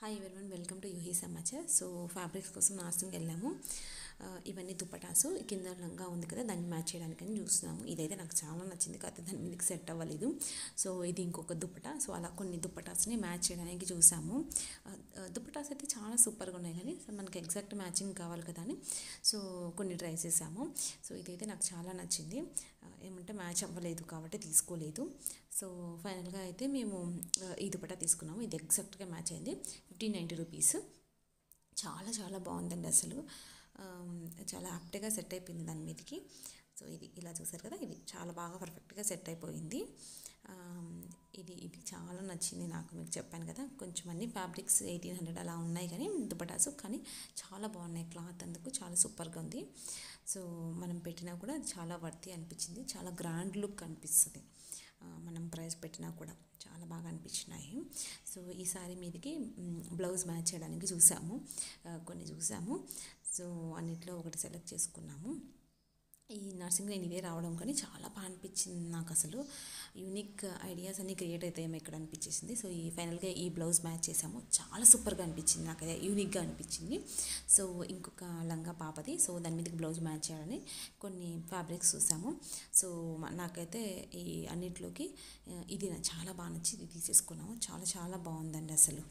Hi everyone, welcome to Yuhi Samachar. So fabrics కోసం నార్సింగ్ వెళ్ళాము. ఇవన్నీ దుపటాసు కింద లంగా ఉంది కదా, దాన్ని మ్యాచ్ చేయడానికని చూస్తున్నాము. ఇదైతే నాకు చాలా నచ్చింది, కాకపోతే దాని మీదకి సెట్ అవ్వలేదు. సో ఇది ఇంకొక దుపటా. సో అలా కొన్ని దుపటాస్ని మ్యాచ్ చేయడానికి చూసాము. దుపటాస్ అయితే చాలా సూపర్గా ఉన్నాయి, కానీ మనకి ఎగ్జాక్ట్ మ్యాచింగ్ కావాలి కదా అని సో కొన్ని ట్రై చేసాము. సో ఇదైతే నాకు చాలా నచ్చింది. ఏమంటే మ్యాచ్ అవ్వలేదు కాబట్టి తీసుకోలేదు. సో ఫైనల్గా అయితే మేము ఈ దుపట్టా తీసుకున్నాము. ఇది ఎగ్జాక్ట్గా మ్యాచ్ అయింది. 1590 రూపీస్. చాలా చాలా బాగుందండి అసలు. చాలా యాప్ట్గా సెట్ అయిపోయింది దాని మీదకి. సో ఇది ఇలా చూసారు కదా, ఇది చాలా బాగా పర్ఫెక్ట్గా సెట్ అయిపోయింది. ఇది చాలా నచ్చింది నాకు. మీకు చెప్పాను కదా, కొంచెం అన్ని ఫ్యాబ్రిక్స్ 1800 అలా ఉన్నాయి, కానీ దుపటాసు కానీ చాలా బాగున్నాయి. క్లాత్ అందుకు చాలా సూపర్గా ఉంది. సో మనం పెట్టినా కూడా చాలా వర్తి అనిపించింది. చాలా గ్రాండ్ లుక్ అనిపిస్తుంది. మనం ప్రైస్ పెట్టినా కూడా చాలా బాగా అనిపించినాయి. సో ఈ సారీ మీదకి బ్లౌజ్ మ్యాచ్ చేయడానికి చూసాము, కొన్ని చూసాము. సో అన్నిట్లో ఒకటి సెలెక్ట్ చేసుకున్నాము. ఈ నర్సింగ్ నేను ఇవే రావడం కానీ చాలా బాగా అనిపించింది నాకు. అసలు యూనిక్ ఐడియాస్ అన్నీ క్రియేట్ అవుతాయేమో ఇక్కడ అనిపించేసింది. సో ఈ ఫైనల్గా ఈ బ్లౌజ్ మ్యాచ్ చేసాము. చాలా సూపర్గా అనిపించింది నాకు, అదే యూనిక్గా అనిపించింది. సో ఇంకొక లంగా పాపది. సో దాని మీదకి బ్లౌజ్ మ్యాచ్ చేయాలని కొన్ని ఫ్యాబ్రిక్స్ చూసాము. సో నాకైతే ఈ అన్నిట్లోకి ఇది చాలా బాగా నచ్చి ఇది తీసేసుకున్నాము. చాలా చాలా బాగుందండి అసలు.